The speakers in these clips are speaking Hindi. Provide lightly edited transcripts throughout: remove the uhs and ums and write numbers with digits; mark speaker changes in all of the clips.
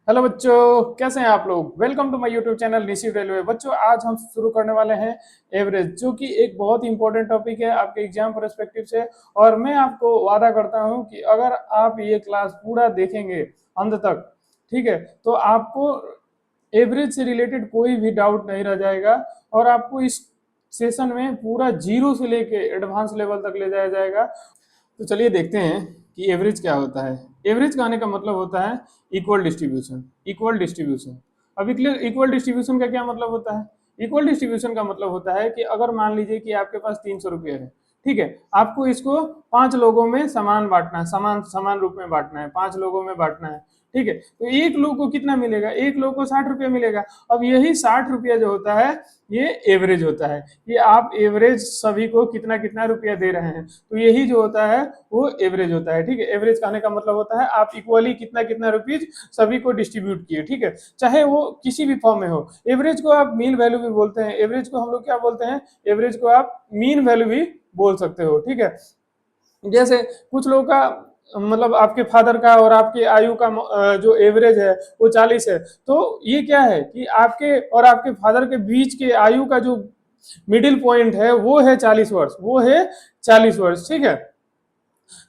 Speaker 1: हेलो बच्चों, कैसे हैं आप लोग। Welcome to my YouTube channel Nishiv railway. बच्चों, आज हम शुरू करने वाले हैं एवरेज, जो कि एक बहुत इंपॉर्टेंट टॉपिक है आपके एग्जाम पर्सपेक्टिव से। और मैं आपको वादा करता हूं कि अगर आप ये क्लास पूरा देखेंगे अंत तक, ठीक है, तो आपको एवरेज से रिलेटेड कोई भी डाउट नहीं रह जाएगा और आपको इस सेशन में पूरा जीरो से लेके एडवांस लेवल तक ले जाया जाएगा। तो चलिए देखते हैं कि एवरेज क्या होता है। एवरेज का आने का मतलब होता है इक्वल डिस्ट्रीब्यूशन। इक्वल डिस्ट्रीब्यूशन, अभी क्लियर। इक्वल डिस्ट्रीब्यूशन का क्या मतलब होता है? इक्वल डिस्ट्रीब्यूशन का मतलब होता है कि अगर मान लीजिए कि आपके पास 300 रुपये है, ठीक है, आपको इसको 5 लोगों में समान बांटना है, समान समान रूप में बांटना है, 5 लोगों में बांटना है, ठीक है। तो एक लोग को कितना मिलेगा? एक लोग को 60 रुपया मिलेगा। अब यही 60 रुपया जो होता है, ये एवरेज होता है। ये आप एवरेज सभी को कितना कितना रुपया दे रहे हैं, तो यही जो होता है वो एवरेज होता है, ठीक है। एवरेज कहने का मतलब होता है आप इक्वली कितना कितना रुपीज सभी को डिस्ट्रीब्यूट किए, ठीक है, चाहे वो किसी भी फॉर्म में हो। एवरेज को आप मीन वैल्यू भी बोलते हैं। एवरेज को हम लोग क्या बोलते हैं? एवरेज को आप मीन वैल्यू भी बोल सकते हो, ठीक है। जैसे कुछ लोगों का मतलब आपके फादर का और आपके आयु का जो एवरेज है वो 40 है। तो ये क्या है कि आपके और आपके फादर के बीच के आयु का जो मिडिल पॉइंट है वो है 40 वर्ष, वो है 40 वर्ष, ठीक है।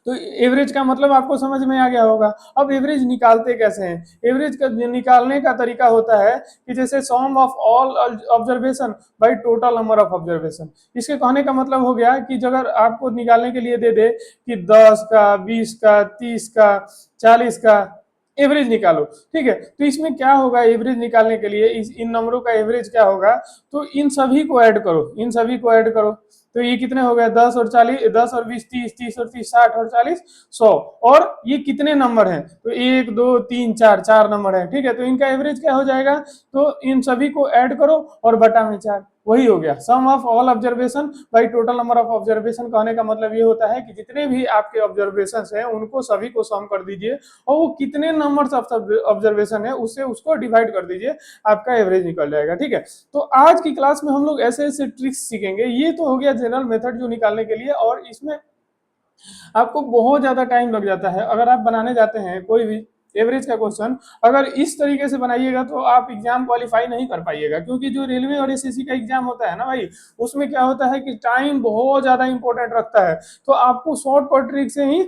Speaker 1: तो एवरेज का मतलब आपको समझ में आ गया होगा। अब एवरेज निकालते कैसे हैं? एवरेज का निकालने का तरीका होता है कि जैसे sum of all observation by total number of observation. इसके कहने का मतलब हो गया कि अगर आपको निकालने के लिए दे दे कि 10 का, 20 का, 30 का, 40 का एवरेज निकालो, ठीक है, तो इसमें क्या होगा? एवरेज निकालने के लिए इन नंबरों का एवरेज क्या होगा? तो इन सभी को ऐड करो, इन सभी को ऐड करो। तो ये कितने हो गए? 10 और 40, 10 और 20 30, 30 और 30 60 और 40 100। और ये कितने नंबर हैं? तो 1 2 3 4, 4 नंबर है, ठीक है। तो इनका एवरेज क्या हो जाएगा? तो इन सभी को ऐड करो और बटा में 4, वही हो गया sum of all observation by total number of observation. कहने का मतलब ये होता है कि जितने भी आपके ऑब्जर्वेशन हैं उनको सभी को सम कर दीजिए और वो कितने नंबर ऑफ ऑब्जर्वेशन है उससे उसको डिवाइड कर दीजिए, आपका एवरेज निकल जाएगा, ठीक है। तो आज की क्लास में हम लोग ऐसे ऐसे ट्रिक्स सीखेंगे। ये तो हो गया जनरल मेथड जो निकालने के लिए, और इसमें आपको बहुत ज्यादा टाइम लग जाता है। अगर आप बनाने जाते हैं कोई भी एवरेज का क्वेश्चन, अगर इस तरीके से बनाइएगा तो आप एग्जाम क्वालिफाई नहीं कर पाइएगा, क्योंकि जो रेलवे और एसएससी का एग्जाम होता है ना भाई, उसमें क्या होता है कि टाइम बहुत ज्यादा इंपॉर्टेंट रखता है। तो आपको शॉर्टकट ट्रिक से ही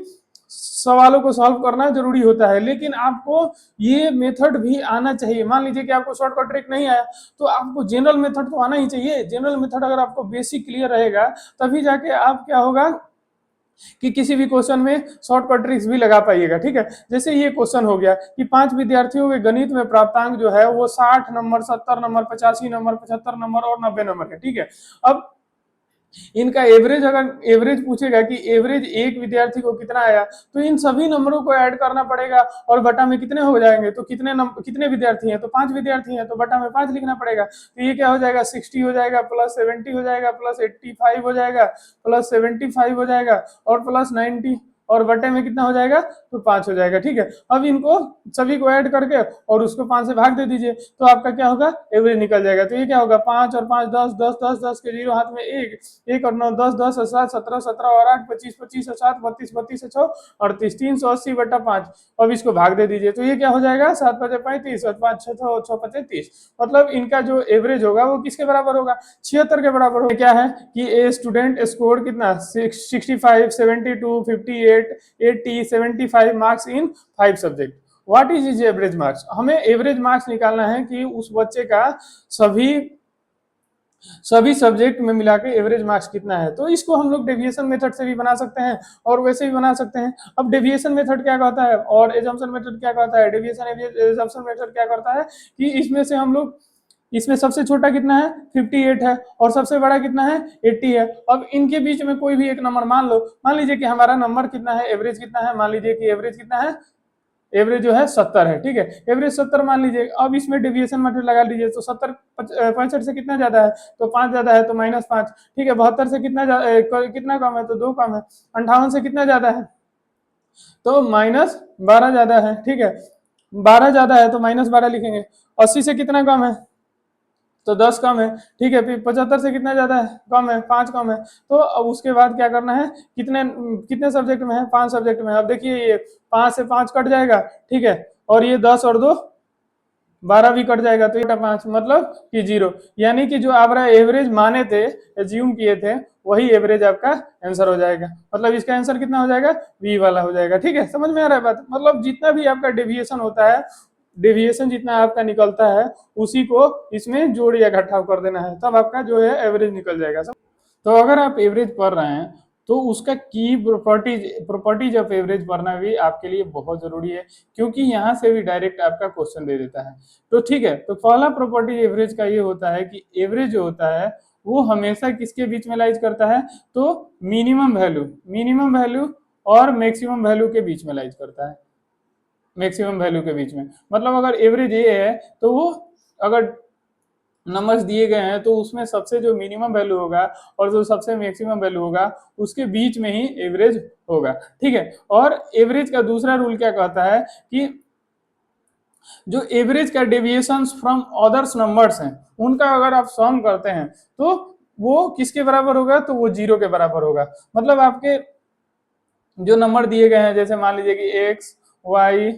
Speaker 1: सवालों को सॉल्व करना जरूरी होता है, लेकिन आपको ये मेथड भी आना चाहिए। मान लीजिए कि आपको शॉर्टकट ट्रिक नहीं आया, तो आपको जनरल मेथड तो आना ही चाहिए। जनरल मेथड अगर आपको बेसिक क्लियर रहेगा तभी जाके आप क्या होगा कि किसी भी क्वेश्चन में शॉर्टकट ट्रिक्स भी लगा पाइएगा, ठीक है। जैसे ये क्वेश्चन हो गया कि 5 विद्यार्थियों के गणित में प्राप्तांक जो है वो 60 नंबर, 70 नंबर, 85 नंबर, 75 नंबर और 90 नंबर है, ठीक है। अब इनका एवरेज, अगर एवरेज पूछेगा कि एवरेज एक विद्यार्थी को कितना आया, तो इन सभी नंबरों को ऐड करना पड़ेगा और बटा में कितने हो जाएंगे? तो कितने विद्यार्थी हैं? तो 5 विद्यार्थी हैं, तो बटा में 5 लिखना पड़ेगा। तो ये क्या हो जाएगा? 60 हो जाएगा, प्लस 70 हो जाएगा, प्लस 85 हो जाएगा, प्लस 75 हो जाएगा और प्लस 90, और बटे में कितना हो जाएगा? तो 5 हो जाएगा, ठीक है। अब इनको सभी को ऐड करके और उसको 5 से भाग दे दीजिए, तो आपका क्या होगा? एवरेज निकल जाएगा। तो ये क्या होगा? 5 और 5 10, 10 10 10 के जीरो हाथ में 1, 1 और 9 10, 10 और 7 17, 17 और 8 25, 25 और 7 32, 32 और 6 38, 380/5। अब इसको भाग दे दीजिए, तो ये क्या हो जाएगा? 7 5 35 और 5 6 6 6 30। मतलब इनका जो एवरेज होगा वो किसके बराबर होगा? 76 के बराबर होगा। क्या है कि ए स्टूडेंट स्कोर कितना? 65 72 58 80 75 marks in 5 subject. What is is average marks? हमें एवरेज मार्क्स निकालना है कि उस बच्चे का सभी सभी सब्जेक्ट में मिला के एवरेज मार्क्स कितना है। तो इसको हम लोग डेविएशन मेथड से भी बना सकते हैं और वैसे भी बना सकते हैं। अब डेविएशन मेथड क्या कहता है और एजम्पशन मेथड क्या कहता है? डेविएशन एजम्पशन मेथड क्या करता है कि इसमें से हम लोग, इसमें सबसे छोटा कितना है? 58 है और सबसे बड़ा कितना है? 80 है। अब इनके बीच में कोई भी एक नंबर मान लो, मान लीजिए कि हमारा नंबर कितना है, एवरेज कितना है, मान लीजिए कि एवरेज कितना है, एवरेज जो है 70 है, ठीक है। एवरेज 70 मान लीजिए। अब इसमें डेविएशन मेथड लगा लीजिए, तो 70 65 से कितना ज्यादा है? तो 5 ज्यादा है, तो -5, ठीक है। 72 से कितना कम है? तो 2 कम है। 58 से कितना ज्यादा है? तो -12 ज्यादा है, ठीक है। 12 ज्यादा है तो -12 लिखेंगे। 80 से कितना कम है? तो 10 कम है, ठीक है। फिर 75 से कितना ज्यादा है? कम है, 5 कम है। तो अब उसके बाद क्या करना है? कितने कितने सब्जेक्ट में है? 5 सब्जेक्ट में। अब देखिए ये 5 से 5 कट जाएगा, ठीक है, और ये 10 और 2 12 भी कट जाएगा तो 5 मतलब कि 0, यानी कि जो आप एवरेज माने थे, एज्यूम किए थे, वही एवरेज आपका आंसर हो जाएगा। मतलब इसका आंसर कितना हो जाएगा, बी वाला हो जाएगा। ठीक है, समझ में आ रहा है बात? मतलब जितना भी आपका डेविएशन होता है, डेविएशन जितना आपका निकलता है, उसी को इसमें जोड़ या घटाव कर देना है, तब आपका जो है एवरेज निकल जाएगा। तो अगर आप एवरेज पढ़ रहे हैं तो उसका की प्रॉपर्टीज ऑफ एवरेज पढ़ना भी आपके लिए बहुत जरूरी है, क्योंकि यहाँ से भी डायरेक्ट आपका क्वेश्चन दे देता है। तो ठीक है, तो पहला प्रॉपर्टी एवरेज का ये होता है कि एवरेज जो होता है वो हमेशा किसके बीच में लाइज करता है, तो मिनिमम वैल्यू और मैक्सिमम वैल्यू के बीच में लाइज करता है। मैक्सिमम वैल्यू के बीच में, मतलब अगर एवरेज ये है तो वो, अगर नंबर्स दिए गए हैं तो उसमें सबसे जो मिनिमम वैल्यू होगा और जो सबसे मैक्सिमम वैल्यू होगा उसके बीच में ही एवरेज होगा। ठीक है, और एवरेज का दूसरा रूल क्या कहता है कि जो एवरेज का डेविएशन फ्रॉम अदर्स नंबर्स हैं उनका अगर आप सम करते हैं तो वो किसके बराबर होगा, तो वो 0 के बराबर होगा। मतलब आपके जो नंबर दिए गए हैं, जैसे मान लीजिए कि एक्स, वाई,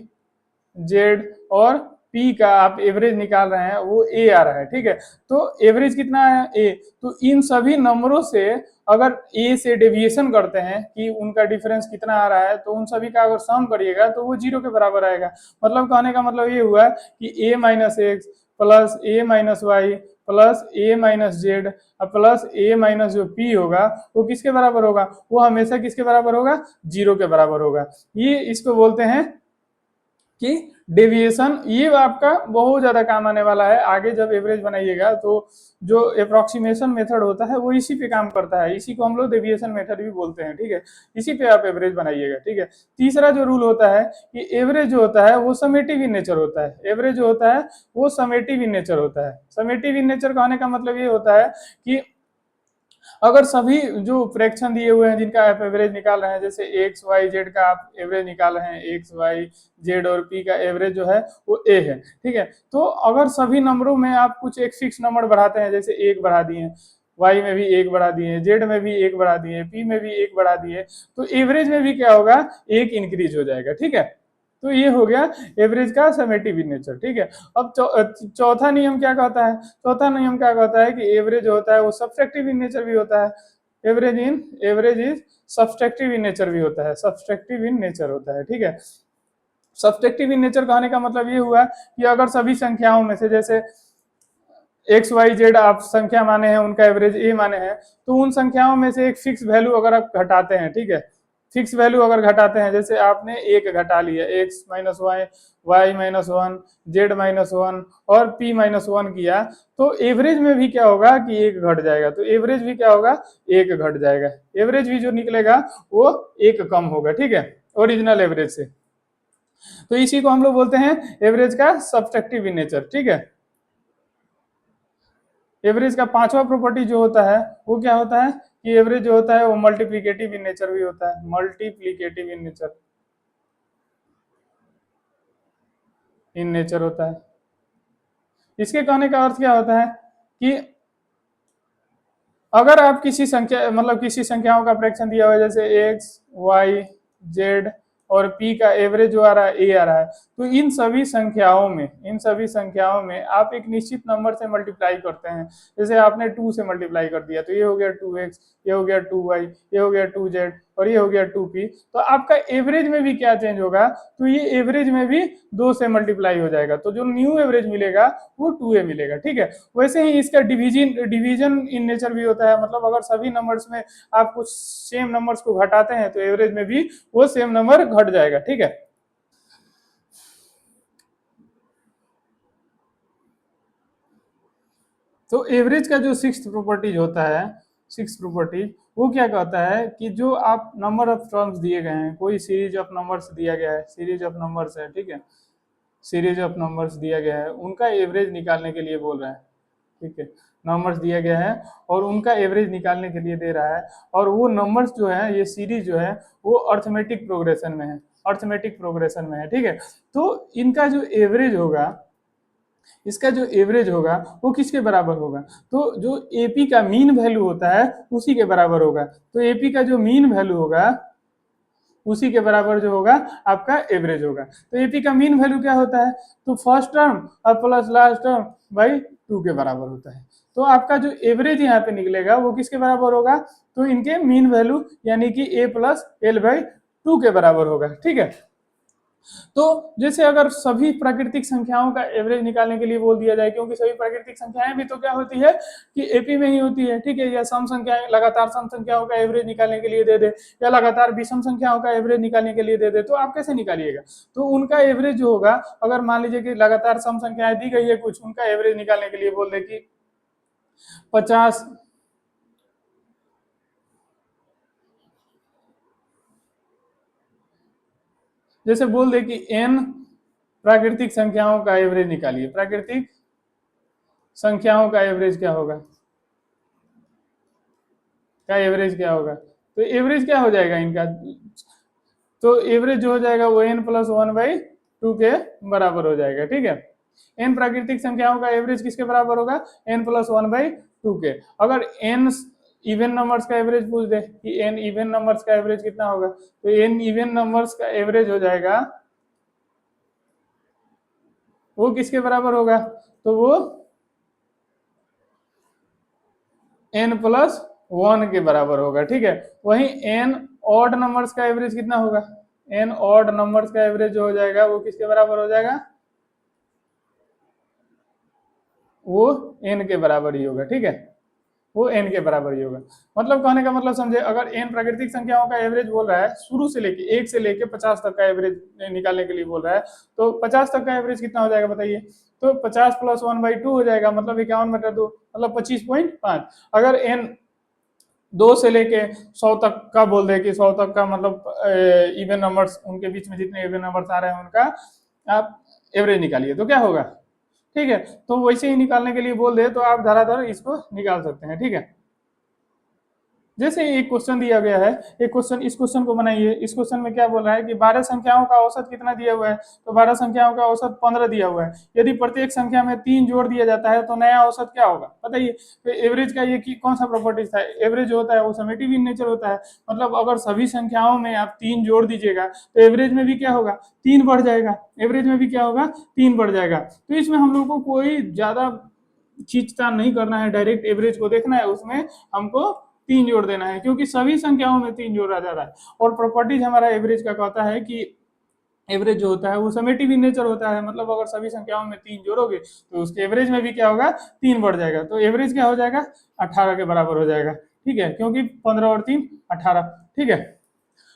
Speaker 1: जेड और पी का आप एवरेज निकाल रहे हैं, वो ए आ रहा है। ठीक है, तो एवरेज कितना है, ए। तो इन सभी नंबरों से अगर ए से डेविएशन करते हैं कि उनका डिफरेंस कितना आ रहा है, तो उन सभी का अगर सम करिएगा तो वो 0 के बराबर आएगा। मतलब कहने का मतलब ये हुआ कि ए माइनस एक्स प्लस ए माइनस वाई प्लस ए माइनस जेड प्लस ए माइनस जो पी होगा वो किसके बराबर होगा, वो हमेशा किसके बराबर होगा, 0 के बराबर होगा। ये इसको बोलते हैं कि डेविएशन। ये आपका बहुत ज्यादा काम आने वाला है आगे जब एवरेज बनाइएगा, तो जो अप्रोक्सीमेशन मेथड होता है वो इसी पे काम करता है, इसी को हम लोग डेविएशन मेथड भी बोलते हैं। ठीक है, इसी पे आप एवरेज बनाइएगा। ठीक है, तीसरा जो रूल होता है कि एवरेज जो होता है वो समेटिव इन नेचर होता है। एवरेज जो होता है वो समेटिव इन नेचर होता है। समेटिव इन नेचर कहने का मतलब ये होता है कि अगर सभी जो फ्रैक्शन दिए हुए हैं जिनका आप एवरेज निकाल रहे हैं, जैसे एक्स वाई जेड का आप एवरेज निकाल रहे हैं, एक्स वाई जेड और पी का एवरेज जो है वो ए है। ठीक है, तो अगर सभी नंबरों में आप कुछ एक फिक्स नंबर बढ़ाते हैं, जैसे एक बढ़ा दिए, वाई में भी एक बढ़ा दिए, जेड में भी एक बढ़ा दिए, पी में भी एक बढ़ा दिए, तो एवरेज में भी क्या होगा, एक इंक्रीज हो जाएगा। ठीक है, तो ये हो गया एवरेज का समेटिव इन नेचर। ठीक है, अब चौथा नियम क्या कहता है, चौथा नियम क्या कहता है कि एवरेज होता है वो सब्सट्रैक्टिव इन नेचर भी होता है। Average is subtractive in nature भी होता है, सब्सट्रैक्टिव इन नेचर होता है। ठीक है, सब्सट्रैक्टिव इन नेचर कहने का मतलब ये हुआ कि अगर सभी संख्याओं में से, जैसे एक्स वाई जेड आप संख्या माने हैं, उनका एवरेज ए माने हैं, तो उन संख्याओं में से एक फिक्स वैल्यू अगर आप घटाते हैं, ठीक है, फिक्स वैल्यू अगर घटाते हैं, जैसे आपने एक घटा लिया, x minus y, y minus one, z minus one और पी माइनस वन किया, तो एवरेज में भी क्या होगा कि एक घट जाएगा। तो एवरेज भी क्या होगा, एक घट जाएगा। एवरेज भी जो निकलेगा वो एक कम होगा। ठीक है, ओरिजिनल एवरेज से। तो इसी को हम लोग बोलते हैं एवरेज का सब्सट्रैक्टिव इन नेचर। ठीक है, एवरेज का पांचवा प्रॉपर्टी जो होता है वो क्या होता है कि एवरेज जो होता है वो मल्टीप्लिकेटिव इन नेचर भी होता है। मल्टीप्लिकेटिव इन नेचर होता है। इसके कहने का अर्थ क्या होता है कि अगर आप किसी संख्या, मतलब किसी संख्याओं का फ्रैक्शन दिया हुआ है, जैसे एक्स वाई जेड और पी का एवरेज जो आ रहा है ए आ रहा है, तो इन सभी संख्याओं में आप एक निश्चित नंबर से मल्टीप्लाई करते हैं। जैसे आपने 2 से मल्टीप्लाई कर दिया तो ये हो गया 2x, ये हो गया 2y, ये हो गया 2z और ये हो गया 2p। तो आपका एवरेज में भी क्या चेंज होगा, तो ये एवरेज में भी 2 से मल्टीप्लाई हो जाएगा, तो जो न्यू एवरेज मिलेगा वो 2a मिलेगा। ठीक है, वैसे ही इसका डिवीजन इन नेचर भी होता है। मतलब अगर सभी नंबर्स में आप कुछ सेम नंबर्स को घटाते हैं तो एवरेज में भी वो सेम नंबर घट जाएगा। ठीक है, तो एवरेज का जो सिक्स्थ प्रॉपर्टीज होता है, सिक्स प्रॉपर्टीज, वो क्या कहता है कि जो आप नंबर ऑफ टर्म्स दिए गए हैं, कोई सीरीज ऑफ नंबर्स दिया गया है, सीरीज ऑफ नंबर्स है, ठीक है, सीरीज ऑफ नंबर्स दिया गया है, उनका एवरेज निकालने के लिए बोल रहे हैं। ठीक है, नंबर्स दिया गया है और उनका एवरेज निकालने के लिए दे रहा है, और वो नंबर्स जो है, ये सीरीज जो है वो अर्थमेटिक प्रोग्रेशन में है, अर्थमेटिक प्रोग्रेशन में है। ठीक है, तो इनका जो एवरेज होगा, इसका जो एवरेज होगा वो किसके बराबर होगा, तो जो एपी का मीन वैल्यू होता है उसी के बराबर होगा। तो एपी का जो मीन वैल्यू होगा उसी के बराबर जो होगा आपका एवरेज होगा। तो एपी का मीन वैल्यू क्या होता है, तो फर्स्ट टर्म और प्लस लास्ट टर्म बाई 2 के बराबर होता है। तो आपका जो एवरेज यहाँ पे निकलेगा वो किसके बराबर होगा, तो इनके मीन वैल्यू यानी कि a प्लस एल बाई 2 के बराबर होगा। ठीक है, तो जैसे अगर सभी प्राकृतिक संख्याओं का एवरेज निकालने के लिए बोल दिया जाए, क्योंकि सभी प्राकृतिक संख्याएं भी तो क्या होती है कि एपी में ही होती है, ठीक है, या सम संख्याएं लगातार सम संख्याओं का एवरेज निकालने के लिए दे दे, या लगातार विषम संख्याओं का एवरेज निकालने के लिए दे दे, तो आप कैसे निकालिएगा। तो उनका एवरेज जो होगा, अगर मान लीजिए कि लगातार सम संख्याएं दी गई है कुछ, उनका एवरेज निकालने के लिए बोल दे कि 50, जैसे बोल दे कि n प्राकृतिक संख्याओं का एवरेज निकालिए, प्राकृतिक संख्याओं का एवरेज क्या होगा, का एवरेज क्या होगा, तो एवरेज क्या हो जाएगा इनका, तो एवरेज जो हो जाएगा वो n प्लस 1/2 के बराबर हो जाएगा। ठीक है, n प्राकृतिक संख्याओं का एवरेज किसके बराबर होगा, n प्लस 1/2 के। अगर n इवन नंबर्स का एवरेज पूछ दे कि n इवन नंबर्स का एवरेज कितना होगा, तो n इवन नंबर्स का एवरेज हो जाएगा, वो किसके बराबर होगा, तो वो n प्लस 1 के बराबर होगा। ठीक है, वहीं n ऑड नंबर्स का एवरेज कितना होगा, n ऑड नंबर्स का एवरेज जो हो जाएगा वो किसके बराबर हो जाएगा, वो n के बराबर ही होगा। ठीक है, वो n के बराबर ही होगा। मतलब कहने का मतलब समझे, अगर n प्राकृतिक संख्याओं का एवरेज बोल रहा है, शुरू से लेके 1 से लेके 50 तक का एवरेज निकालने के लिए बोल रहा है, तो 50 तक का एवरेज कितना हो जाएगा बताइए, तो 50 प्लस 1/2 हो जाएगा, मतलब 51/2, मतलब 25.5। अगर n 2 से लेके 100 तक का बोल दे कि 100 तक का मतलब इवन नंबर्स, उनके बीच में जितने इवन नंबर्स आ रहे हैं उनका आप एवरेज निकालिए, तो क्या होगा। ठीक है, तो वैसे ही निकालने के लिए बोल दे तो आप धराधर इसको निकाल सकते हैं। ठीक है, जैसे एक क्वेश्चन दिया गया है, एक क्वेश्चन, इस क्वेश्चन को बनाइए। इस क्वेश्चन में क्या बोल रहा है कि 12 संख्याओं का औसत कितना दिया हुआ है, तो 12 संख्याओं का औसत 15 दिया हुआ है। यदि प्रत्येक संख्या में 3 जोड़ दिया जाता है तो नया औसत क्या होगा बताइए। तो एवरेज का ये कौन सा प्रॉपर्टीज था, एवरेज होता है वो समेटिव इन नेचर होता है, मतलब अगर सभी संख्याओं में आप 3 जोड़ दीजिएगा तो एवरेज में भी क्या होगा, 3 बढ़ जाएगा, एवरेज में भी क्या होगा, 3 बढ़ जाएगा। तो इसमें हम लोग को कोई ज्यादा खींचतान नहीं करना है, डायरेक्ट एवरेज को देखना है, उसमें हमको 3 जोड़ देना है, क्योंकि सभी संख्याओं में 3 जोड़ा जा रहा है। और प्रॉपर्टीज हमारा एवरेज का कहता है कि एवरेज जो होता है वो समेटिव इन नेचर होता है, मतलब अगर सभी संख्याओं में 3 जोड़ोगे तो उसके एवरेज में भी क्या होगा, 3 बढ़ जाएगा। तो एवरेज क्या हो जाएगा, 18 के बराबर हो जाएगा। ठीक है, क्योंकि 15 और 3 18। ठीक है,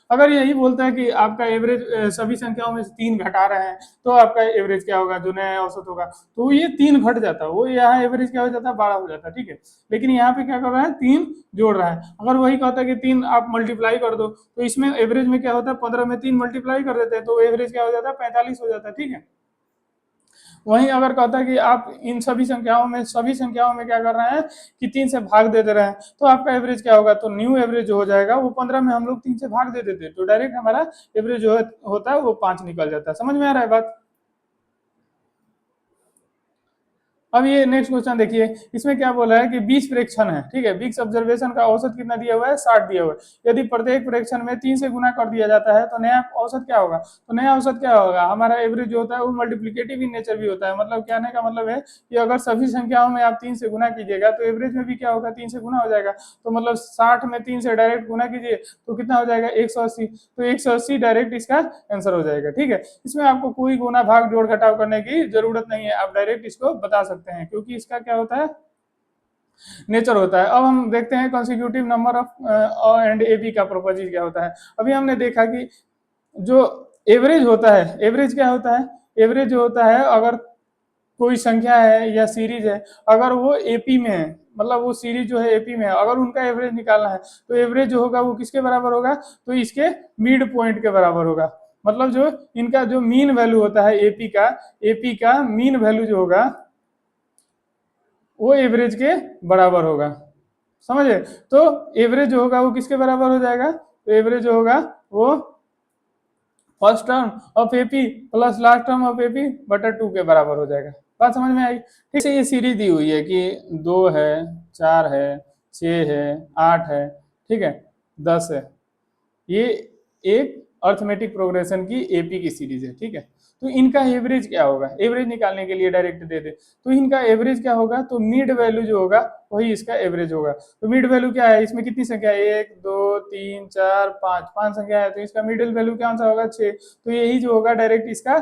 Speaker 1: अगर यही बोलता है कि आपका एवरेज सभी संख्याओं में से 3 घटा रहे हैं तो आपका एवरेज क्या होगा, जो नया औसत होगा, तो ये 3 घट जाता है, वो यहाँ एवरेज क्या हो जाता है, 12 हो जाता है। ठीक है, लेकिन यहाँ पे क्या कर रहा है, 3 जोड़ रहा है। अगर वही कहता है कि 3 आप मल्टीप्लाई कर दो, तो इसमें एवरेज में क्या होता है, 15 में 3 मल्टीप्लाई कर देते हैं तो एवरेज क्या हो जाता है, 45 हो जाता है। ठीक है, वहीं अगर कहता है कि आप इन सभी संख्याओं में क्या कर रहे हैं कि 3 से भाग दे दे रहे हैं, तो आपका एवरेज क्या होगा, तो न्यू एवरेज जो हो जाएगा वो 15 में हम लोग 3 से भाग दे देते हैं, तो डायरेक्ट हमारा एवरेज जो होता है वो 5 निकल जाता है। समझ में आ रहा है बात। अब ये नेक्स्ट क्वेश्चन देखिए, इसमें क्या बोला है कि 20 प्रेक्षण है। ठीक है, 20 ऑब्जर्वेशन का औसत कितना दिया हुआ है, 60 दिया हुआ है। यदि प्रत्येक प्रेक्षण में 3 से गुना कर दिया जाता है तो नया औसत क्या होगा, तो नया औसत क्या होगा, हमारा एवरेज जो होता है वो मल्टीप्लीकेटिव इन नेचर भी होता है। मतलब कहने का मतलब है कि अगर सभी संख्याओं में आप 3 से गुना कीजिएगा तो एवरेज में भी क्या होगा, 3 से गुना हो जाएगा। तो मतलब 60 में 3 से डायरेक्ट गुना कीजिए तो कितना हो जाएगा, 180। तो 180 डायरेक्ट इसका आंसर हो जाएगा। ठीक है, इसमें आपको कोई गुना भाग जोड़ घटाव करने की जरूरत नहीं है, आप डायरेक्ट इसको बता सकते हैं, क्योंकि इसका क्या होता है, नेचर होता है। अब हम देखते हैं consecutive number of and AB का प्रोपोजिट क्या होता है। अभी हमने देखा कि जो एवरेज होता है, एवरेज क्या होता है, एवरेज जो होता है अगर कोई संख्या है या सीरीज है, अगर वो एपी में है, मतलब वो सीरीज जो है एपी में है, अगर उनका एवरेज निकालना है तो एवरेज जो होगा वो किसके बराबर होगा, तो इसके मिड पॉइंट के बराबर होगा। मतलब जो इनका जो मीन वैल्यू होता है एपी का मीन वैल्यू जो होगा वो एवरेज के बराबर होगा। समझे, तो एवरेज जो होगा वो किसके बराबर हो जाएगा, तो एवरेज जो होगा वो first term of AP plus last term of AP बटा 2 के बराबर हो जाएगा। बात समझ में आई। ठीक है, ये सीरीज दी हुई है कि 2 है, 4 है, 6 है, 8 है, ठीक है, 10 है, ये एक अर्थमेटिक प्रोग्रेशन की एपी की सीरीज है, ठीक है। तो इनका एवरेज क्या होगा, एवरेज निकालने के लिए डायरेक्ट दे दे, तो इनका एवरेज क्या होगा, तो मिड वैल्यू जो होगा वही इसका एवरेज होगा। तो मिड वैल्यू क्या है, इसमें कितनी संख्या है, 1 2 3 4 5, 5 संख्या है, तो इसका मिडिल वैल्यू कौन सा होगा, 6। तो यही जो होगा डायरेक्ट इसका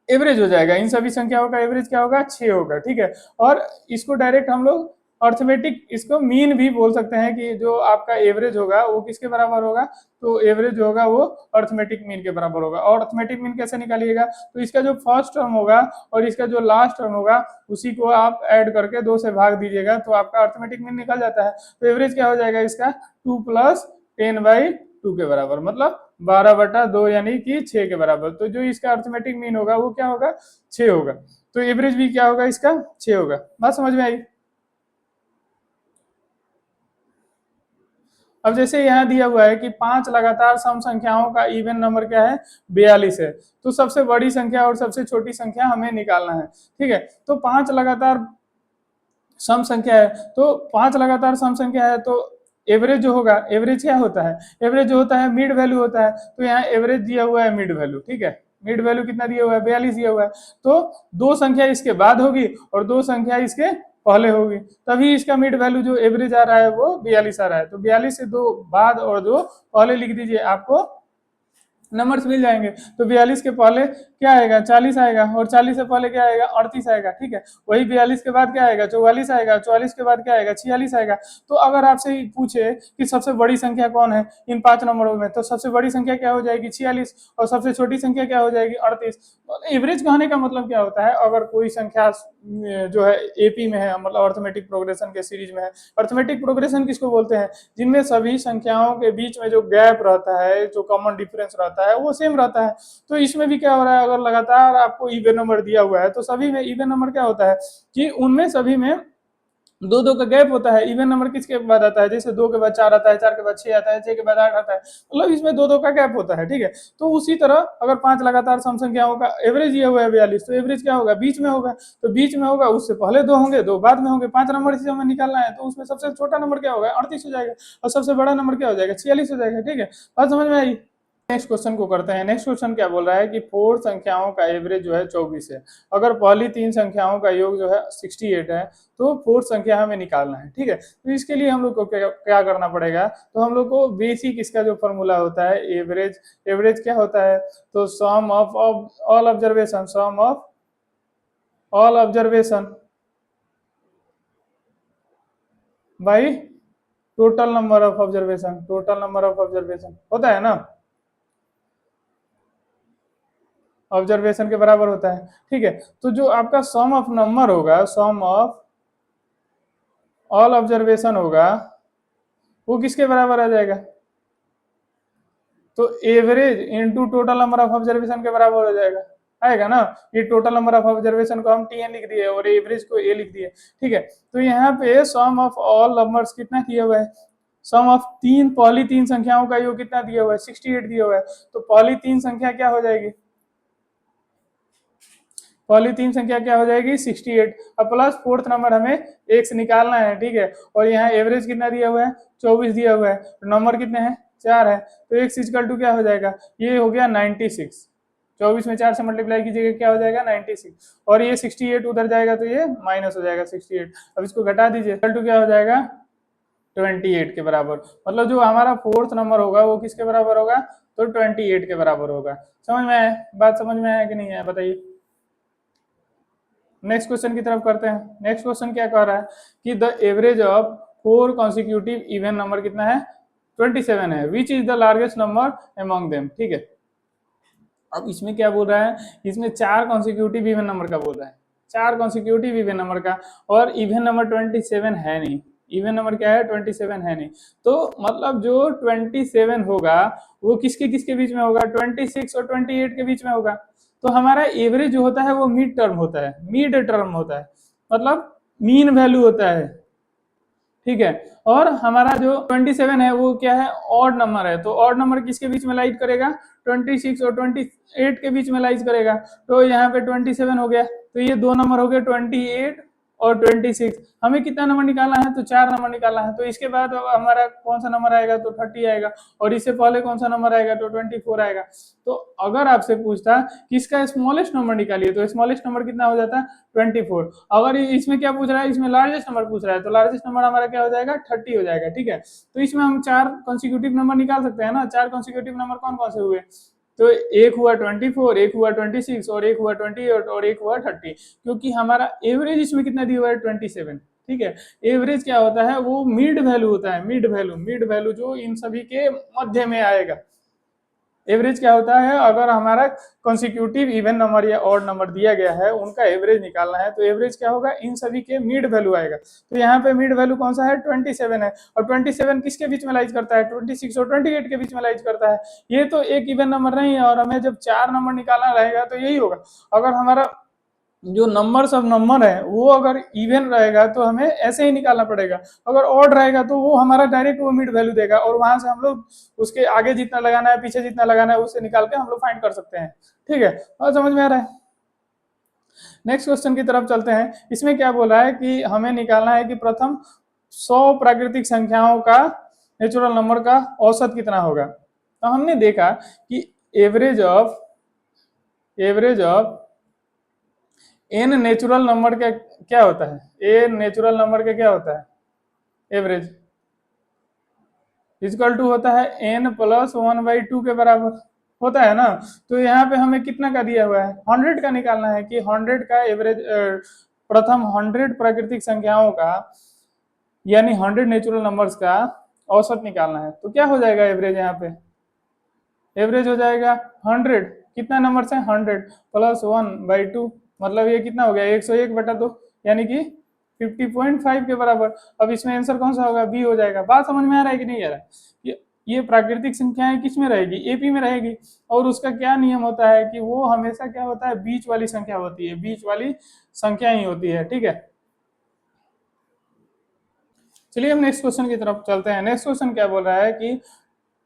Speaker 1: एवरेज हो जाएगा, इन सभी संख्याओं का एवरेज क्या होगा, 6 होगा, ठीक है। और इसको डायरेक्ट हम लोग अर्थमेटिक, इसको मीन भी बोल सकते हैं कि जो आपका एवरेज होगा वो किसके बराबर होगा, तो एवरेज होगा वो अर्थमेटिक मीन के बराबर होगा। और अर्थमेटिक मीन कैसे निकालिएगा, तो इसका जो फर्स्ट टर्म होगा और इसका जो लास्ट टर्म होगा उसी को आप ऐड करके 2 से भाग दीजिएगा, तो आपका अर्थमेटिक मीन निकल जाता है। तो एवरेज क्या हो जाएगा इसका, 2 + 10/2 के बराबर, मतलब 12/2 यानी कि 6 के बराबर। तो जो इसका अर्थमेटिक मीन होगा वो क्या होगा, 6 होगा। तो एवरेज भी क्या होगा इसका, 6 होगा। बात समझ में आई। अब जैसे यहाँ दिया हुआ है कि 5 लगातार सम संख्याओं का इवन नंबर क्या है, 42 है। तो सबसे बड़ी संख्या और सबसे छोटी संख्या हमें निकालना है, ठीक है। तो 5 लगातार सम संख्या है, तो 5 लगातार सम संख्या है, तो एवरेज जो होगा, एवरेज क्या होता है, एवरेज जो होता है मिड वैल्यू होता है। तो यहाँ एवरेज दिया हुआ है मिड वैल्यू, ठीक है। मिड वैल्यू कितना दिया हुआ है, 42 दिया हुआ है। तो 2 संख्या इसके बाद होगी और 2 संख्या इसके पहले होगी, तभी इसका मिड वैल्यू जो एवरेज आ रहा है वो 42 आ रहा है। तो 42 से 2 बाद और 2 पहले लिख दीजिए, आपको नंबर्स मिल जाएंगे। तो 42 के पहले क्या आएगा, 40 आएगा, और 40 से पहले क्या आएगा, 38 आएगा, ठीक है। वही 42 के बाद क्या आएगा, 44 आएगा, 44 के बाद क्या आएगा, 46 आएगा। तो अगर आपसे पूछे कि सबसे बड़ी संख्या कौन है इन 5 नंबरों में, तो सबसे बड़ी संख्या क्या हो जाएगी, 46, और सबसे छोटी संख्या क्या हो जाएगी, 38। एवरेज कहने का मतलब क्या होता है, अगर कोई संख्या जो है एपी में है, मतलब अर्थमेटिक प्रोग्रेशन के सीरीज में है। अर्थमेटिक प्रोग्रेशन किसको बोलते हैं, जिनमें सभी संख्याओं के बीच में जो गैप रहता है, जो कॉमन डिफरेंस रहता है वो सेम रहता है। तो इसमें भी क्या हो रहा है, अगर लगातार आपको इवन नंबर दिया हुआ है, तो सभी में इवन नंबर क्या होता है कि उनमें सभी में 2-2 का गैप होता है। इवन नंबर किसके बाद आता है, जैसे 2 के बाद 4 आता है, 4 के बाद 6 आता है, 6 के बाद 8 आता है, मतलब इसमें 2-2 का गैप होता है, ठीक है। तो उसी तरह अगर 5 लगातार सम संख्याओं का एवरेज ये हुआ है 42, तो एवरेज क्या होगा, बीच में होगा। तो बीच में होगा, उससे पहले 2 होंगे, 2 बाद में होंगे। 5 नंबर से हमें निकालना है, तो उसमें सबसे छोटा नंबर क्या होगा, 38 हो जाएगा, और सबसे बड़ा नंबर क्या हो जाएगा, 46 हो जाएगा, ठीक है। बात समझ में आई। नेक्स्ट क्वेश्चन को करते हैं। नेक्स्ट क्वेश्चन क्या बोल रहा है कि 4 संख्याओं का एवरेज जो है 24 है, अगर पहली 3 संख्याओं का योग जो है 68 है, तो 4 संख्या हमें निकालना है, ठीक है। तो इसके लिए हम लोग को क्या करना पड़ेगा, तो हम लोग को बेसिक इसका जो फॉर्मूला होता है एवरेज, एवरेज क्या होता है, तो sum of all observation, sum of all observation by total number of observation, total number of observation होता है ना, ऑब्जर्वेशन के बराबर होता है, ठीक है। तो जो आपका सम ऑफ नंबर होगा, सम ऑफ ऑल ऑब्जर्वेशन होगा, वो किसके बराबर आ जाएगा, तो average into total number of observation के बराबर हो जाएगा, आएगा ना। ये टोटल नंबर ऑफ ऑब्जर्वेशन को हम टीएन लिख दिए और एवरेज को ए लिख दिए, ठीक है। तो यहाँ पे सम ऑफ ऑल नंबर्स कितना किया हुआ है, सम ऑफ पहली 3 संख्याओं का योग कितना दिया हुआ है, 68 दिया हुआ है। तो पहली 3 संख्या क्या हो जाएगी, पहली 3 संख्या क्या हो जाएगी, 68, अब प्लस 4th नंबर हमें एक से निकालना है, ठीक है। और यहाँ एवरेज कितना दिया हुआ है, 24 दिया हुआ है, तो नंबर कितने हैं, 4 है। तो x इक्वल टू क्या हो जाएगा, ये हो गया 96, 24 में 4 से मल्टीप्लाई कीजिएगा क्या हो जाएगा 96, और ये 68 उधर जाएगा तो ये माइनस हो जाएगा 68। अब इसको घटा दीजिए, इक्वल टू क्या हो जाएगा 28 के बराबर। मतलब जो हमारा 4th नंबर होगा वो किसके बराबर होगा, तो 28 के बराबर होगा। समझ में आया, बात समझ में आया कि नहीं आया बताइए। नेक्स्ट क्वेश्चन की तरफ करते हैं। नेक्स्ट क्वेश्चन क्या कह रहा है कि the average of 4 consecutive even number कितना है, 27 है, which is the largest number among them, ठीक है। अब इसमें क्या बोल रहा है, इसमें 4 कॉन्सिक्यूटिव इवन नंबर का बोल रहा है, 4 कॉन्सिक्यूटिव इवन नंबर का, और इवन नंबर 27 है नहीं, इवन नंबर क्या है 27 है नहीं। तो मतलब जो 27 होगा वो किसके किसके बीच में होगा, 26 और 28 के बीच में होगा। तो हमारा एवरेज जो होता है वो मिड टर्म होता है, मिड टर्म होता है, मतलब मीन वैल्यू होता है, ठीक है। और हमारा जो 27 है वो क्या है, ऑड नंबर है। तो ऑड नंबर किसके बीच में लाइज करेगा, 26 और 28 के बीच में लाइज करेगा। तो यहाँ पे 27 हो गया, तो ये 2 नंबर हो गए 28 और 26। हमें कितना नंबर निकालना है, तो 4 नंबर निकालना है। तो इसके बाद हमारा कौन सा नंबर आएगा, तो 30 आएगा। और इससे पहले कौन सा नंबर आएगा, तो 24 आएगा। तो अगर आपसे पूछता कि इसका स्मॉलेस्ट नंबर निकालिए, तो स्मॉलेस्ट नंबर कितना हो जाता है, 24। अगर इसमें क्या पूछ रहा है, इसमें लार्जेस्ट नंबर पूछ रहा है, तो लार्जेस्ट नंबर हमारा क्या हो जाएगा, 30 हो जाएगा। ठीक है, तो इसमें हम 4 कॉन्सिक्यूटिव नंबर निकाल सकते हैं ना। 4 कॉन्सिक्यूटिव नंबर कौन कौन से हुए, तो एक हुआ 24, एक हुआ 26, और एक हुआ 28, और एक हुआ 30। क्योंकि हमारा एवरेज इसमें कितना दिया हुआ है, 27। ठीक है, एवरेज क्या होता है, वो मिड वैल्यू होता है। मिड वैल्यू जो इन सभी के मध्य में आएगा। एवरेज क्या होता है, अगर हमारा कॉन्सिक्यूटिव इवन नंबर या ऑड नंबर दिया गया है, उनका एवरेज निकालना है, तो एवरेज क्या होगा, इन सभी के मिड वैल्यू आएगा। तो यहाँ पे मिड वैल्यू कौन सा है, 27 है। और 27 किसके बीच में लाइज करता है, 26 और 28 के बीच में लाइज करता है। ये तो एक इवन नंबर नहीं है, और हमें जब 4 नंबर निकालना रहेगा तो यही होगा। अगर हमारा जो नंबर्स ऑफ नंबर है वो अगर इवन रहेगा तो हमें ऐसे ही निकालना पड़ेगा। अगर ऑड रहेगा तो वो हमारा डायरेक्ट वो मिड वैल्यू देगा, और वहां से हम लोग उसके आगे जितना लगाना है, पीछे जितना लगाना है, उससे निकाल के हम लोग फाइंड कर सकते हैं। ठीक है, और समझ में आ रहा है। नेक्स्ट क्वेश्चन की तरफ चलते हैं। इसमें क्या बोला है कि हमें निकालना है कि प्रथम 100 प्राकृतिक संख्याओं का नेचुरल नंबर का औसत कितना होगा। तो हमने देखा कि average of N natural number का क्या होता है, एन नेचुरल नंबर का क्या होता है, एवरेज इक्वल टू होता है एन प्लस 1/2 के बराबर होता है ना। तो यहाँ पे हमें कितना का दिया हुआ है, 100 का निकालना है कि 100 का एवरेज, प्रथम 100 प्राकृतिक संख्याओं का यानी 100 नेचुरल नंबर्स का औसत निकालना है। तो क्या हो जाएगा एवरेज, यहाँ पे एवरेज हो जाएगा 100, कितना नंबर है 100 प्लस 1/2, मतलब ये कितना हो गया 101/2, यानी कि 50.5 के बराबर। अब इसमें आंसर कौन सा होगा, बी हो जाएगा। बात समझ में आ रहा है कि नहीं आ रहा है। ये प्राकृतिक संख्याएं किस में रहेगी, एपी में रहेगी। और उसका क्या नियम होता है कि वो हमेशा क्या होता है, बीच वाली संख्या होती है, बीच वाली संख्या ही होती है। ठीक है, चलिए हम नेक्स्ट क्वेश्चन की तरफ चलते हैं। नेक्स्ट क्वेश्चन क्या बोल रहा है कि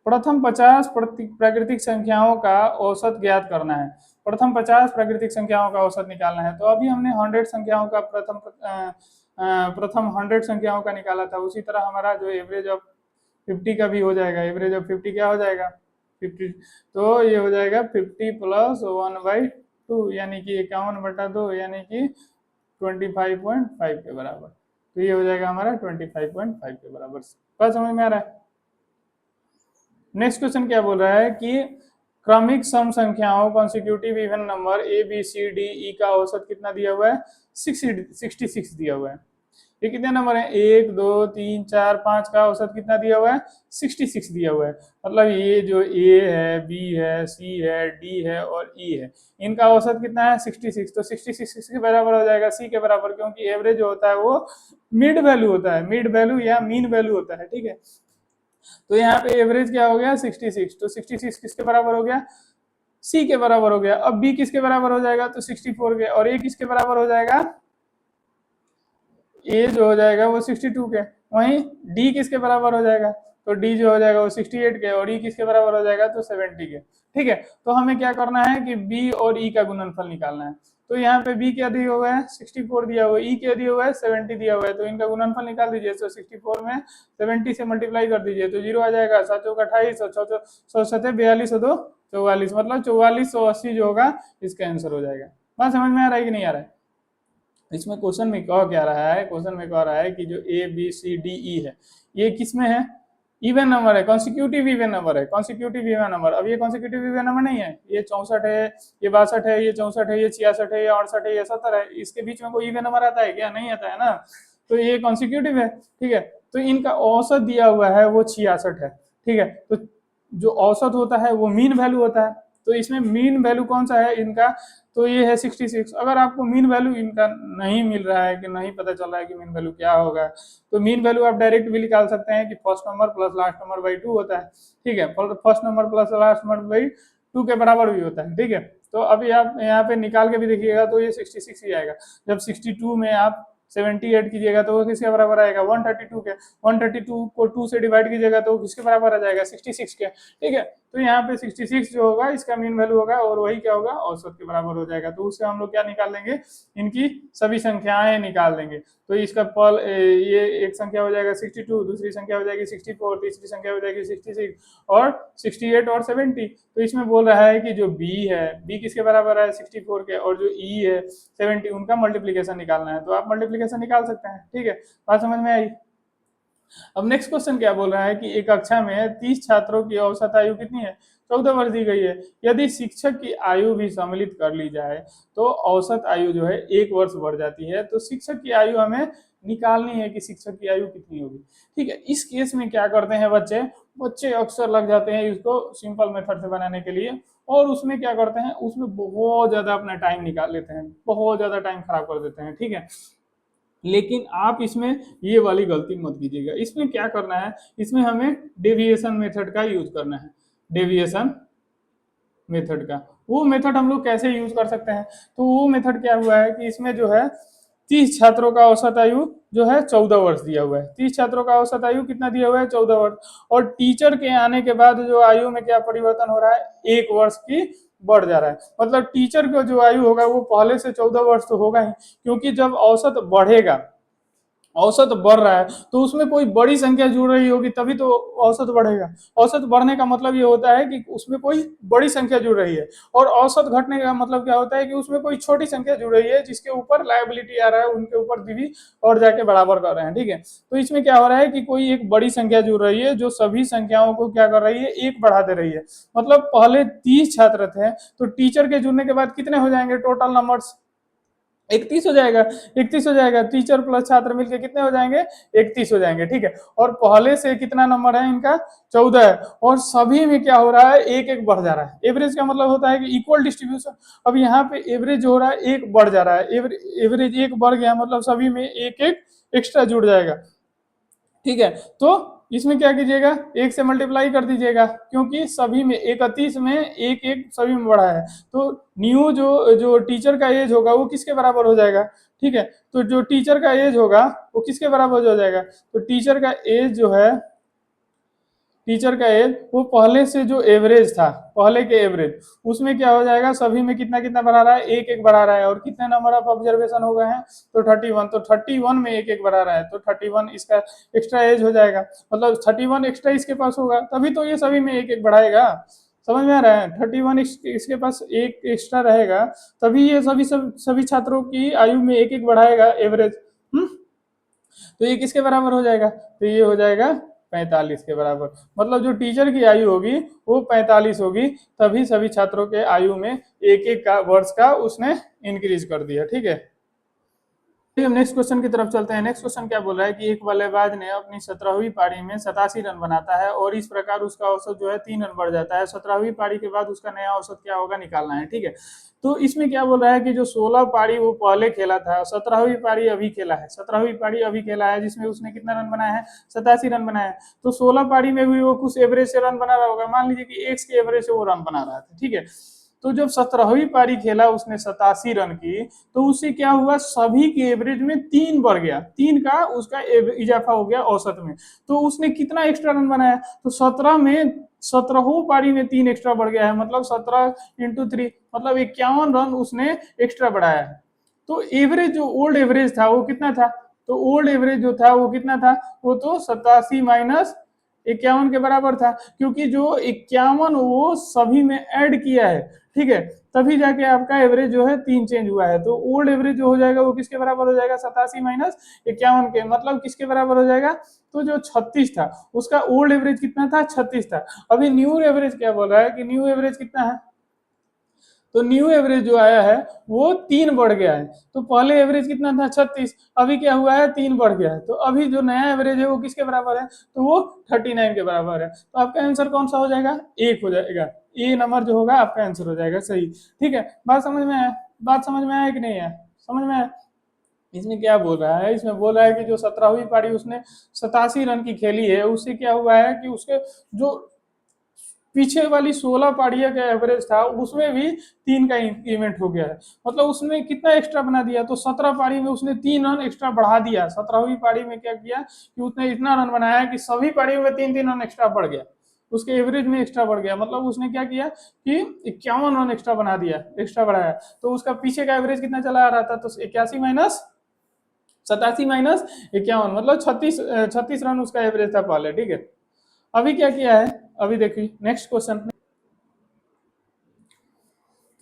Speaker 1: प्रथम 50 प्राकृतिक संख्याओं का औसत ज्ञात करना है। प्रथम 50 प्राकृतिक संख्याओं का औसत निकालना है। तो अभी हमने 100 संख्याओं का प्रथम 100 संख्याओं का निकाला था, उसी तरह हमारा जो एवरेज ऑफ 50 का भी हो जाएगा। एवरेज ऑफ 50 क्या हो जाएगा, 50, तो ये हो जाएगा 50 प्लस 1/2, यानी कि 51/2, यानी कि 25.5 के बराबर। तो ये हो जाएगा हमारा 25.5 के बराबर। बात समझ में आ रहा है। नेक्स्ट क्वेश्चन क्या बोल रहा है कि क्रमिक सम संख्याओं consecutive even number A B C D E का औसत कितना दिया हुआ है, 66 दिया हुआ है। ये कितने नंबर है, 1 2 3 4 5 का औसत कितना दिया हुआ है, 66 दिया हुआ है। मतलब ये जो ए है, बी है, सी है, डी है और ई है, इनका औसत कितना है, 66। तो 66 के बराबर हो जाएगा सी के बराबर, क्योंकि एवरेज जो होता है वो मिड वैल्यू होता है, मिड वैल्यू या मीन वैल्यू होता है। ठीक है, तो यहाँ पे एवरेज क्या हो गया, 66। तो 66 किसके बराबर हो गया, सी के बराबर हो गया। अब बी किसके बराबर हो जाएगा, तो 64 के। और ए किसके बराबर हो जाएगा, ए जो हो जाएगा वो 62 के। वहीं डी किसके बराबर हो जाएगा, तो डी जो हो जाएगा वो 68 के। और ई किसके बराबर हो जाएगा, तो 70 के। ठीक है, तो हमें क्या करना है कि बी और ई का गुणनफल निकालना है। तो यहाँ पे बी क्या दिया हुआ है, 64 दिया हुआ है, ई क्या दिया हुआ है, 70 दिया हुआ है। तो इनका गुणनफल निकाल दीजिए। तो 64 में 70 से मल्टीप्लाई कर दीजिए, तो 0 आ जाएगा। 7 चौक 28 और 6 7 42 और 2 44, मतलब 4480 जो होगा इसका आंसर हो जाएगा। बात समझ में आ रहा है कि नहीं आ रहा है। इसमें क्वेश्चन में कह क्या रहा है, क्वेश्चन में कह रहा है कि जो ए बी सी डी ई है, ये किस में है, इवन नंबर है, कॉन्सिक्यूटिव इवन नंबर है, कॉन्सिक्यूटिव इवन नंबर। अब ये कॉन्सिक्यूटिव इवन नंबर नहीं है, ये 64 है, ये 62 है, ये 64 है, ये 66 है, ये 68 है, ये 70 है। इसके बीच में कोई इवन नंबर आता है क्या, नहीं आता है ना। तो ये कॉन्सिक्यूटिव है। ठीक है, तो इनका औसत दिया हुआ है वो 66 है। ठीक है, तो जो औसत होता है वो मीन वैल्यू होता है। तो इसमें मीन वैल्यू कौन सा है इनका, तो ये है 66। अगर आपको मीन वैल्यू इनका नहीं मिल रहा है, कि नहीं पता चल रहा है कि मीन वैल्यू क्या होगा, तो मीन वैल्यू आप डायरेक्ट भी निकाल सकते हैं कि first number plus last number by 2 होता है। ठीक है, first number plus last number by 2 के बराबर भी होता है। ठीक है, तो अभी आप यहाँ पे निकाल के भी देखिएगा तो ये 66 ही आएगा। जब 62 में आप 78 कीजिएगा तो वो किसके बराबर आएगा, 132 के। 132 को 2 से डिवाइड कीजिएगा तो किसके बराबर आ जाएगा, 66 के। ठीक है, तो यहाँ पे 66 जो होगा इसका मीन वैल्यू होगा और वही क्या होगा औसत के बराबर हो जाएगा। तो उससे हम लोग क्या निकाल लेंगे, इनकी सभी संख्याएं निकाल देंगे। तो इसका ये एक संख्या हो जाएगा 62, दूसरी संख्या हो जाएगी 64, तीसरी संख्या हो जाएगी 66 और 68 और 70। तो इसमें बोल रहा है कि जो बी है, बी किसके बराबर है 64 के, और जो ई है 70, उनका मल्टीप्लीकेशन निकालना है। तो आप मल्टीप्लीकेशन निकाल सकते हैं। ठीक है, बात समझ में आई। अब नेक्स्ट क्वेश्चन क्या बोल रहा है कि एक कक्षा में 30 छात्रों की औसत आयु कितनी है, 14 वर्ष दी गई है। यदि शिक्षक की आयु भी सम्मिलित कर ली जाए तो औसत आयु जो है 1 वर्ष बढ़ जाती है। तो शिक्षक की आयु हमें निकालनी है कि शिक्षक की आयु कितनी होगी। ठीक है, इस केस में क्या करते हैं बच्चे, बच्चे अक्सर लग जाते हैं इसको सिंपल मेथड से बनाने के लिए, और उसमें क्या करते हैं, उसमें बहुत ज्यादा अपना टाइम निकाल लेते हैं, बहुत ज्यादा टाइम खराब कर देते हैं। ठीक है, लेकिन आप इसमें ये वाली गलती मत कीजिएगा। इसमें क्या करना है, इसमें हमें डेविएशन मेथड का यूज करना है। डेविएशन मेथड का, वो मेथड हम लोग कैसे यूज कर सकते हैं, तो वो मेथड क्या हुआ है कि इसमें जो है 30 छात्रों का औसत आयु जो है 14 वर्ष दिया हुआ है। 30 छात्रों का औसत आयु कितना दिया हुआ है, 14 वर्ष। और टीचर के आने के बाद जो आयु में क्या परिवर्तन हो रहा है, 1 वर्ष की बढ़ जा रहा है। मतलब टीचर का जो आयु होगा वो पहले से 14 वर्ष तो होगा ही, क्योंकि जब औसत बढ़ेगा, औसत बढ़ रहा है तो उसमें कोई बड़ी संख्या जुड़ रही होगी तभी तो औसत बढ़ेगा। औसत बढ़ने का मतलब ये होता है कि उसमें कोई बड़ी संख्या जुड़ रही है, और औसत घटने का मतलब क्या होता है कि उसमें कोई छोटी संख्या जुड़ रही है जिसके ऊपर लायबिलिटी आ रहा है, उनके ऊपर भी और जाके बराबर कर रहे हैं। ठीक है, तो इसमें क्या हो रहा है कि कोई एक बड़ी संख्या जुड़ रही है जो सभी संख्याओं को क्या कर रही है, एक बढ़ा दे रही है। मतलब पहले 30 छात्र थे तो टीचर के जुड़ने के बाद कितने हो जाएंगे टोटल नंबर्स, 31 हो जाएगा। 31 हो जाएगा, टीचर प्लस छात्र मिलके कितने हो जाएंगे, 31 हो जाएंगे। ठीक है, और पहले से कितना नंबर है इनका, 14 है, और सभी में क्या हो रहा है, एक एक बढ़ जा रहा है। एवरेज का मतलब होता है कि इक्वल डिस्ट्रीब्यूशन। अब यहाँ पे एवरेज हो रहा है, एक बढ़ जा रहा है, एवरेज एक बढ़ गया, मतलब सभी में एक एक एक्स्ट्रा जुड़ जाएगा। ठीक है, तो इसमें क्या कीजिएगा, एक से मल्टीप्लाई कर दीजिएगा, क्योंकि सभी में 31 में एक एक सभी में बढ़ा है। तो न्यू जो जो टीचर का एज होगा वो किसके बराबर हो जाएगा। ठीक है, तो जो टीचर का एज होगा वो किसके बराबर हो जाएगा, तो टीचर का एज जो है, टीचर का एज वो पहले से जो एवरेज था, पहले के एवरेज, उसमें क्या हो जाएगा, सभी में कितना कितना बढ़ा रहा है, एक एक बढ़ा रहा है। और कितने नंबर ऑफ ऑब्जर्वेशन हो गए हैं, तो 31। तो 31 में एक एक बढ़ा रहा है, तो 31 इसका एक्स्ट्रा एज हो जाएगा, मतलब 31 एक्स्ट्रा इसके पास होगा, तभी तो ये सभी में एक एक बढ़ाएगा। समझ में आ रहा है, 31 इसके पास एक एक्स्ट्रा रहेगा, तभी ये सभी छात्रों की आयु में एक एक बढ़ाएगा एवरेज। तो ये किसके बराबर हो जाएगा, तो ये हो जाएगा 45 के बराबर। मतलब जो टीचर की आयु होगी वो 45 होगी, तभी सभी छात्रों के आयु में एक एक का वर्ष का उसने इंक्रीज कर दिया। ठीक है, हम नेक्स्ट क्वेश्चन की तरफ चलते हैं। नेक्स्ट क्वेश्चन क्या बोल रहा है कि एक बल्लेबाज ने अपनी 17वीं पारी में 87 रन बनाता है और इस प्रकार उसका औसत जो है 3 रन बढ़ जाता है। 17वीं पारी के बाद उसका नया औसत क्या होगा, निकालना है। ठीक है, तो इसमें क्या बोल रहा है कि जो 16 पारी वो पहले खेला था, 17वीं पारी अभी खेला है, 17वीं पारी अभी खेला है, जिसमें उसने कितना रन बनाया है, 87 रन बनाया है। तो 16 पारी में भी वो कुछ एवरेज से रन बना रहा होगा, मान लीजिए कि एक्स के एवरेज से वो रन बना रहा था। ठीक है, तो जब 17वीं पारी खेला उसने 87 रन की, तो उससे क्या हुआ, सभी के एवरेज में 3 बढ़ गया, 3 का उसका इजाफा हो गया औसत में। तो उसने कितना एक्स्ट्रा रन बनाया, तो 17 में 17वीं पारी में 3 एक्स्ट्रा बढ़ गया है, मतलब 17 इंटू 3 मतलब 51 रन उसने एक्स्ट्रा बढ़ाया है। तो एवरेज जो ओल्ड एवरेज था वो कितना था, तो ओल्ड एवरेज जो था वो कितना था, वो तो 87 माइनस 51 के बराबर था, क्योंकि जो 51 वो सभी में ऐड किया है। ठीक है, तभी जाके आपका एवरेज जो है 3 चेंज हुआ है। तो ओल्ड एवरेज जो हो जाएगा वो किसके बराबर हो जाएगा, 87 माइनस 51 के, मतलब किसके बराबर हो जाएगा, तो जो 36 था उसका ओल्ड एवरेज कितना था, 36 था। अभी न्यू एवरेज क्या बोल रहा है कि न्यू एवरेज कितना है, तो न्यू एवरेज जो आया है वो 3 बढ़ गया है। तो पहले एवरेज कितना था, 36, अभी क्या हुआ है, 3 बढ़ गया है। तो अभी जो नया एवरेज है वो किसके बराबर है, तो वो 39 के बराबर है। तो आपका आंसर कौन सा हो जाएगा, एक हो जाएगा, ए नंबर जो होगा आपका आंसर हो जाएगा सही। ठीक है, बात समझ में आया, बात समझ में आया कि नहीं है, समझ में आया। इसमें क्या बोल रहा है, इसमें बोल रहा है कि जो 17वीं पारी उसने 87 रन की खेली है, उससे क्या हुआ है कि उसके जो पीछे वाली 16 पारियां का एवरेज था उसमें भी 3 का इंक्रीमेंट हो गया है। मतलब उसने कितना एक्स्ट्रा बना दिया, तो 17 पारी में उसने 3 रन एक्स्ट्रा बढ़ा दिया। 17वीं पारी में क्या किया कि उसने इतना रन बनाया कि सभी पारियों में 3 3 रन एक्स्ट्रा बढ़ गया। उसके एवरेज में एक्स्ट्रा बढ़ गया, मतलब उसने क्या किया कि 51 रन एक्स्ट्रा बना दिया, एक्स्ट्रा बढ़ाया। तो उसका पीछे का एवरेज कितना चला आ रहा था, तो 81 माइनस 87 माइनस 51, मतलब 36 रन उसका एवरेज था पहले, ठीक है। अभी क्या किया है, अभी देखिए नेक्स्ट क्वेश्चन।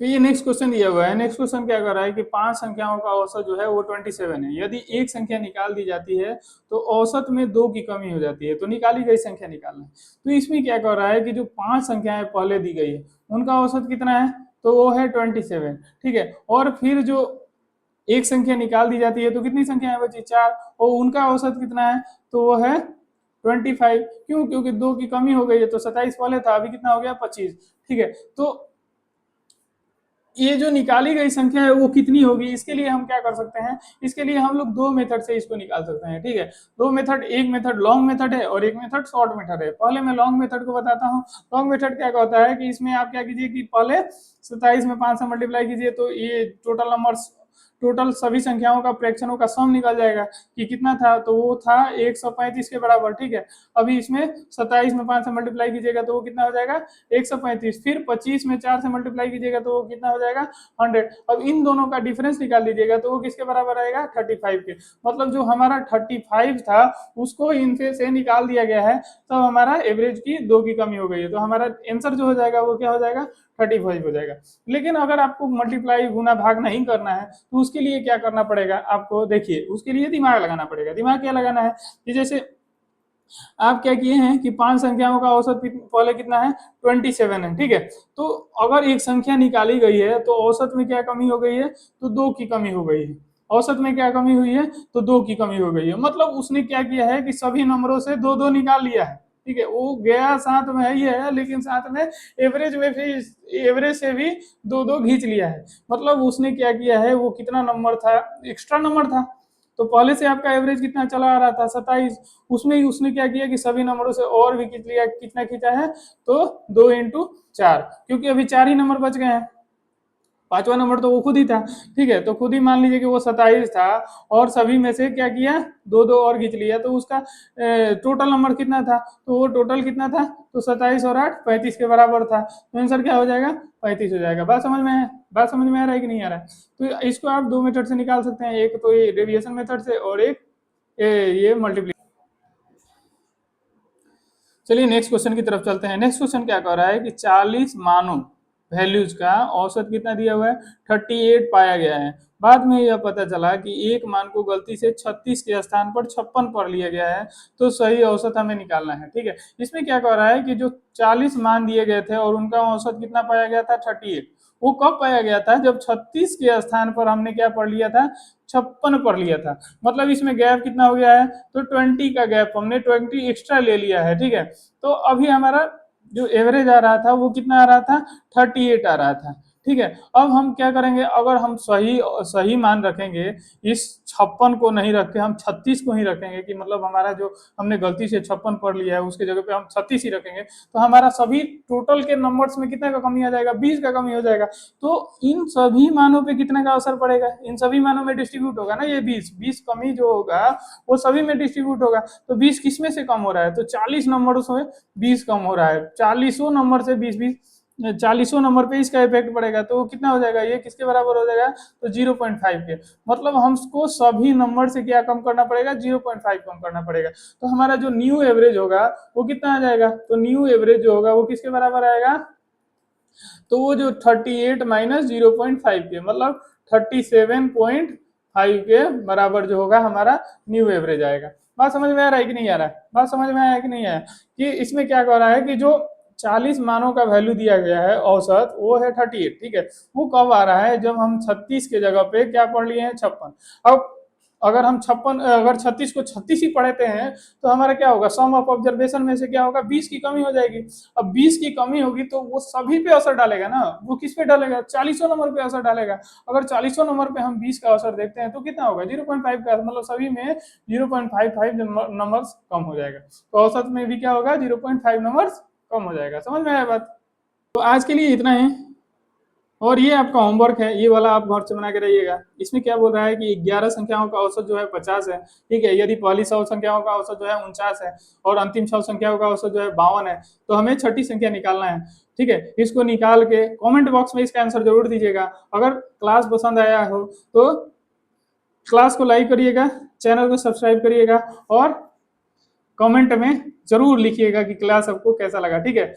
Speaker 1: तो ये नेक्स्ट क्वेश्चन दिया हुआ है। नेक्स्ट क्वेश्चन क्या कर रहा है कि पांच संख्याओं का औसत जो है वो 27 है। यदि एक संख्या निकाल दी जाती है तो औसत में दो की कमी हो जाती है, तो निकाली गई संख्या निकालना है। तो इसमें क्या कर रहा है कि जो पांच संख्याएं पहले दी गई है उनका औसत कितना है, तो वो है 27, ठीक है। और फिर जो एक संख्या निकाल दी जाती है तो कितनी संख्याएं बची, चार, और उनका औसत कितना है, तो वो है 25। क्यों, क्योंकि दो की कमी हो गई है, तो 27 पहले था, अभी कितना हो गया, 25, ठीक है। तो ये जो निकाली गई संख्या है वो कितनी होगी, इसके लिए हम क्या कर सकते हैं, इसके लिए हम लोग दो मेथड से इसको निकाल सकते हैं, ठीक है। दो मेथड, एक मेथड लॉन्ग मेथड है और एक मेथड शॉर्ट मेथड है। पहले मैं लॉन्ग मेथड को बताता हूँ। लॉन्ग मेथड क्या कहता है कि इसमें आप क्या कीजिए कि पहले 27 में 5 से मल्टीप्लाई कीजिए, तो ये टोटल नंबर्स, टोटल सभी संख्याओं का फ्रैक्शनों का सम निकल जाएगा कि कितना था, तो वो था 135 के बराबर, ठीक है। अभी इसमें 27 में 5 से मल्टीप्लाई कीजिएगा तो वो कितना हो जाएगा, 135। फिर 25 में 4 से मल्टीप्लाई कीजिएगा तो वो कितना हो जाएगा, 100। अब इन दोनों का डिफरेंस निकाल लीजिएगा तो वो किसके बराबर आएगा, 35 के। मतलब जो हमारा 35 था उसको इनसे से निकाल दिया गया है, तब हमारा एवरेज की दो की कमी हो गई है, तो हमारा आंसर जो हो जाएगा वो क्या हो जाएगा, 35 हो जाएगा। लेकिन अगर आपको मल्टीप्लाई गुना भाग नहीं करना है तो उसके लिए क्या करना पड़ेगा आपको, देखिए उसके लिए दिमाग लगाना पड़ेगा। दिमाग क्या लगाना है कि जैसे आप क्या किए हैं कि पांच संख्याओं का औसत पहले कितना है, 27 है, ठीक है। तो अगर एक संख्या निकाली गई है तो औसत में क्या कमी हो गई है, तो दो की कमी हो गई है। औसत में क्या कमी हुई है, तो दो की कमी हो गई है। मतलब उसने क्या किया है कि सभी नंबरों से दो दो निकाल लिया है, ठीक है। वो गया साथ में ही है, लेकिन साथ में एवरेज में भी, एवरेज से भी दो दो खींच लिया है। मतलब उसने क्या किया है, वो कितना नंबर था, एक्स्ट्रा नंबर था। तो पहले से आपका एवरेज कितना चला आ रहा था, 27, उसमें ही उसने क्या किया कि सभी नंबरों से और भी खींच लिया। कितना खींचा है, तो 2 × 4, क्योंकि अभी चार ही नंबर बच गए हैं, पांचवा नंबर तो वो खुद ही था, ठीक है। तो खुद ही मान लीजिए कि वो 27 था और सभी में से क्या किया, दो दो और खींच लिया, तो उसका टोटल नंबर कितना था, तो वो टोटल कितना था, तो 27 और 8 35 के बराबर था। तो आंसर क्या हो जाएगा, 35 हो जाएगा। बात समझ में है, बात समझ में आ रहा है कि नहीं आ रहा है। तो इसको आप दो मेथड से निकाल सकते हैं, एक तो ये डेविएशन मेथड से और एक ये मल्टीप्लिकेशन। चलिए नेक्स्ट क्वेश्चन की तरफ चलते हैं। नेक्स्ट क्वेश्चन क्या कह रहा है कि 40 मानों वैल्यूज का औसत कितना दिया हुआ है, 38 पाया गया है। बाद में यह पता चला कि एक मान को गलती से 36 के स्थान पर 56 पढ़ लिया गया है, तो सही औसत हमें निकालना है, ठीक है। इसमें क्या कह रहा है कि जो 40 मान दिए गए थे और उनका औसत कितना पाया गया था, 38। वो कब पाया गया था, जब 36 के स्थान पर हमने क्या पढ़ लिया था, 56 पढ़ लिया था। मतलब इसमें गैप कितना हो गया है, तो 20 का गैप, हमने 20 एक्स्ट्रा ले लिया है, ठीक है। तो अभी हमारा जो एवरेज आ रहा था वो कितना आ रहा था, 38 आ रहा था, ठीक है। अब हम क्या करेंगे, अगर हम सही सही मान रखेंगे, इस 56 को नहीं रखे, हम 36 को ही रखेंगे, कि मतलब हमारा जो हमने गलती से 56 पढ़ लिया है उसके जगह पे हम 36 ही रखेंगे, तो हमारा सभी टोटल के नंबर्स में कितने का कमी आ जाएगा, 20 का कमी हो जाएगा। तो इन सभी मानों पे कितने का असर पड़ेगा, इन सभी मानों में डिस्ट्रीब्यूट होगा ना, ये 20 कमी जो होगा वो सभी में डिस्ट्रीब्यूट होगा। तो 20 किसमें से कम हो रहा है, तो 40 नंबरों से 20 कम हो रहा है, 40 नंबर से 20 40 नंबर पे इसका इफेक्ट पड़ेगा, तो कितना हो जाएगा, ये किसके बराबर हो जाएगा, तो 0.5 के। मतलब हमको सभी नंबर से क्या कम करना पड़ेगा, 0.5 कम करना पड़ेगा। तो हमारा जो न्यू एवरेज होगा वो कितना आ जाएगा, तो न्यू एवरेज जो होगा वो किसके बराबर आएगा, तो वो जो 38 माइनस 0.5 के, मतलब 37.5 के बराबर जो होगा हमारा न्यू एवरेज आएगा। बात समझ में आ रहा है कि नहीं आ रहा है, बात समझ में आया कि नहीं आया, कि इसमें क्या कह रहा है कि जो 40 मानों का वैल्यू दिया गया है औसत, वो है 38, ठीक है। वो कब आ रहा है, जब हम 36 के जगह पे क्या पढ़ लिए हैं, 56। अब अगर हम 56, अगर 36 को 36 ही पढ़ते हैं तो हमारा क्या होगा, सम ऑफ ऑब्जर्वेशन में से क्या होगा, 20 की कमी हो जाएगी। अब 20 की कमी होगी तो वो सभी पे असर डालेगा ना, वो किस पे डालेगा, 40 नंबर पे असर डालेगा। अगर 40 नंबर पे हम 20 का असर देखते हैं तो कितना होगा, 0.5 का, मतलब सभी में 0.55 नंबर कम हो जाएगा। तो औसत में भी क्या होगा, 0.5 नंबर कम हो जाएगा। समझ में आया बात। तो आज के लिए इतना ही। और ये आपका होमवर्क है, ये वाला आप घर से बना के रहिएगा। इसमें क्या बोल रहा है कि 11 संख्याओं का औसत जो है 50 है। ठीक है, यदि पहली 100 संख्याओं का औसत जो है 49 है और अंतिम 100 संख्याओं का औसत जो है 52 है, तो हमें छठी संख्या निकालना है। ठीक है, इसको निकाल के कमेंट बॉक्स में इसका आंसर जरूर दीजिएगा। अगर क्लास पसंद आया हो तो क्लास को लाइक करिएगा, चैनल को सब्सक्राइब करिएगा और कमेंट में जरूर लिखिएगा कि क्लास आपको कैसा लगा। ठीक है,